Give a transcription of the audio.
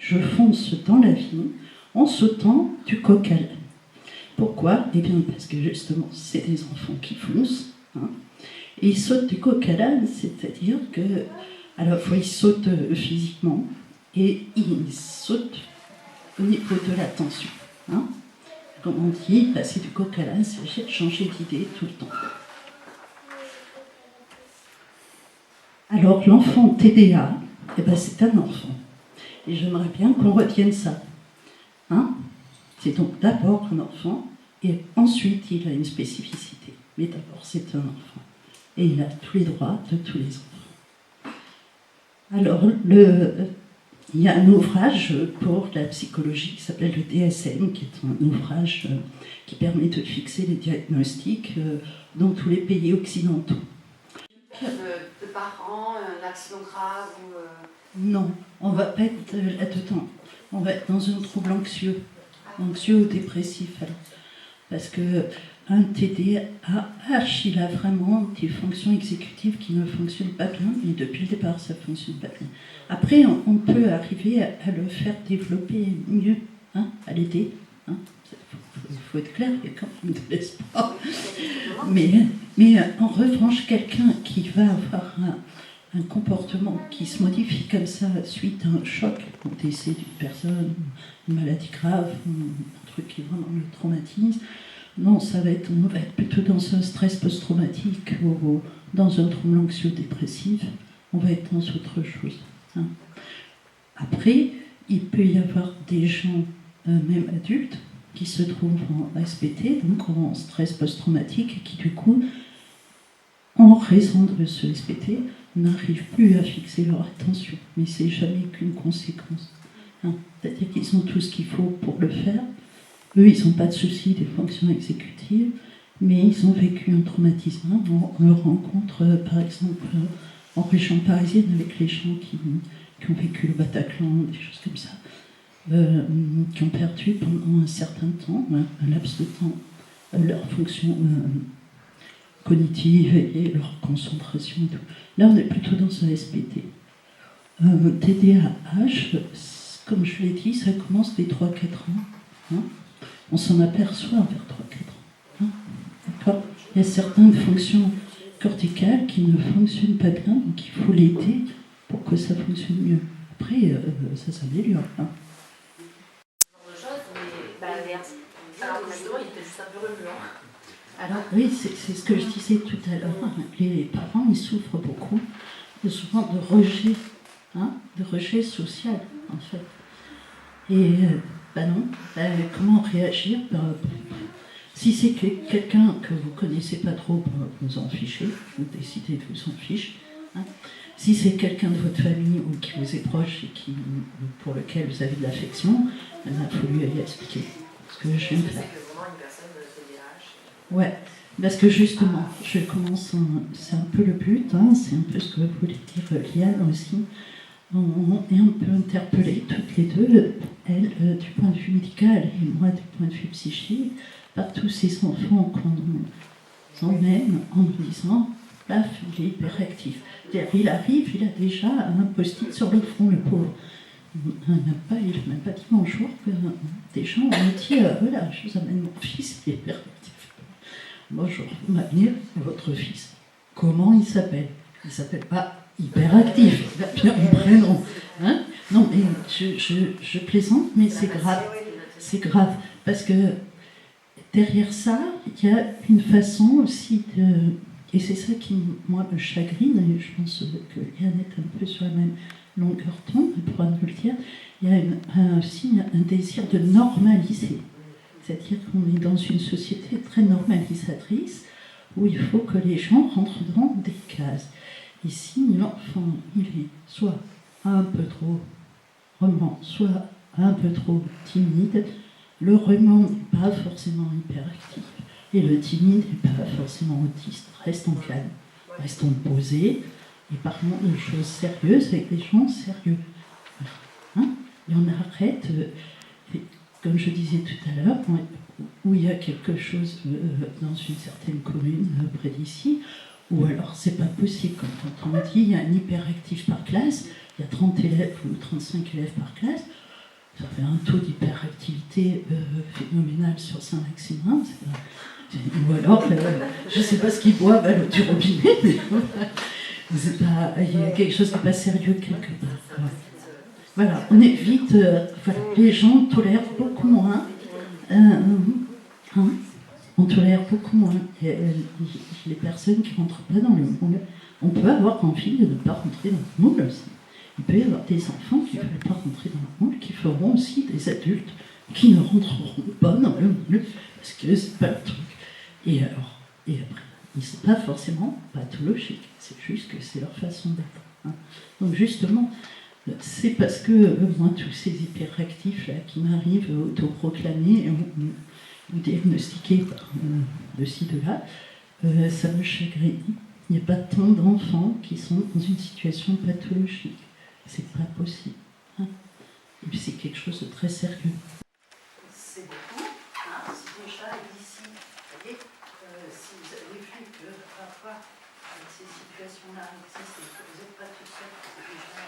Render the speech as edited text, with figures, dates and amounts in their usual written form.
je fonce dans la vie en sautant du coq à l'âne. Pourquoi ? Eh bien, parce que justement, c'est des enfants qui foncent, hein, et ils sautent du coq à l'âne, c'est-à-dire que, à la fois, ils sautent physiquement et ils sautent au niveau de l'attention. Hein. Comme on dit, passer du coq à l'âne, c'est changer d'idée tout le temps. Alors, l'enfant TDA, eh ben, c'est un enfant. Et j'aimerais bien qu'on retienne ça. Hein ? C'est donc d'abord un enfant, et ensuite il a une spécificité. Mais d'abord, c'est un enfant. Et il a tous les droits de tous les enfants. Alors, il y a un ouvrage pour la psychologie qui s'appelle le DSM, qui est un ouvrage qui permet de fixer les diagnostics dans tous les pays occidentaux. De parents, un accident grave ou Non, on ne va pas être là-dedans. On va être dans un trouble anxieux ou dépressif. Alors. Parce qu'un TDAH, il a vraiment des fonctions exécutives qui ne fonctionnent pas bien, mais depuis le départ, ça ne fonctionne pas bien. Après, on peut arriver à le faire développer mieux, hein, à l'aider. Hein. Il faut être clair, il y a quand même de l'espoir. Mais en revanche, quelqu'un qui va avoir un comportement qui se modifie comme ça suite à un choc, au décès d'une personne, une maladie grave, un truc qui vraiment le traumatise, non, on va être plutôt dans un stress post-traumatique ou dans un trouble anxio-dépressif, on va être dans autre chose. Hein. Après, il peut y avoir des gens, même adultes, qui se trouvent en SPT, donc en stress post-traumatique, et qui du coup, en raison de ce SPT, n'arrivent plus à fixer leur attention. Mais c'est jamais qu'une conséquence. Hein. C'est-à-dire qu'ils ont tout ce qu'il faut pour le faire. Eux, ils n'ont pas de souci des fonctions exécutives, mais ils ont vécu un traumatisme. On le rencontre, par exemple, en région parisienne, avec les gens qui ont vécu le Bataclan, des choses comme ça, qui ont perdu pendant un certain temps, un laps de temps, leur fonction cognitive et leur concentration et tout. Là, on est plutôt dans un SPT. TDAH, comme je l'ai dit, ça commence dès 3-4 ans. Hein. On s'en aperçoit vers 3-4 ans. Hein. D'accord ? Il y a certaines fonctions corticales qui ne fonctionnent pas bien, donc il faut l'aider pour que ça fonctionne mieux. Après, ça s'améliore. Hein. Alors justement, il était juste un peu remuant. Alors oui, c'est ce que je disais tout à l'heure. Les parents, ils souffrent beaucoup, souvent de rejet, hein, de rejet social, en fait. Et non, comment réagir ? Si c'est quelqu'un que vous ne connaissez pas trop, vous en fichez, vous décidez de vous en fiche. Hein. Si c'est quelqu'un de votre famille ou qui vous est proche et pour lequel vous avez de l'affection, il faut lui expliquer ce que je viens de faire. Ouais, parce que justement, je commence, c'est un peu le but, hein, c'est un peu ce que voulait dire Liane aussi. On est un peu interpellés toutes les deux, elle du point de vue médical et moi du point de vue psychique, par tous ces enfants qu'on emmène en nous disant, paf, il est hyperactif. Il arrive, il a déjà un post-it sur le front, le pauvre. Il n'a même pas dit bonjour, que des gens ont dit, voilà, je vous amène mon fils, il est hyperactif. Bonjour, vous m'amenez votre fils. Comment il s'appelle ? Il ne s'appelle pas hyperactif, il a bien un prénom. Hein ? Non, mais je plaisante, mais c'est grave. C'est grave, parce que derrière ça, il y a une façon aussi de... Et c'est ça qui, moi, me chagrine, et je pense que Yann est un peu sur la même longueur d'onde, pour nous le dire. Il y a aussi un désir de normaliser. C'est-à-dire qu'on est dans une société très normalisatrice, où il faut que les gens rentrent dans des cases. Et si l'enfant, il est soit un peu trop roman, soit un peu trop timide, le roman n'est pas forcément hyperactif, et le timide n'est pas forcément autiste. Restons calmes, restons posés, et parlons de choses sérieuses avec des gens sérieux. Hein ? Et on arrête, comme je disais tout à l'heure, où il y a quelque chose dans une certaine commune près d'ici, ou alors c'est pas possible. Quand on dit il y a un hyperactif par classe, il y a 30 élèves ou 35 élèves par classe, Vous avez un taux d'hyperactivité phénoménal sur Saint-Maximin. Ou alors, je ne sais pas ce qu'ils boivent à l'eau du robinet, mais il y a quelque chose qui n'est pas sérieux quelque part. Voilà, on évite. Voilà, les gens tolèrent beaucoup moins. On tolère beaucoup moins. Les personnes qui ne rentrent pas dans le moule, on peut avoir envie de ne pas rentrer dans le moule aussi. Il peut y avoir des enfants qui ne veulent pas rentrer dans le moule, qui feront aussi des adultes qui ne rentreront pas dans le moule, parce que c'est pas le truc. Et après, c'est pas forcément pathologique, c'est juste que c'est leur façon d'être. Donc justement, c'est parce que moi, tous ces hyperactifs là qui m'arrivent autoproclamés ou diagnostiqués par de ci, de là, ça me chagrine. Il n'y a pas tant d'enfants qui sont dans une situation pathologique. C'est pas possible. Et puis c'est quelque chose de très sérieux. C'est beaucoup. Si déjà ici, vous voyez, si vous avez vu que parfois ces situations-là existent et que vous n'êtes pas tout seul, c'est déjà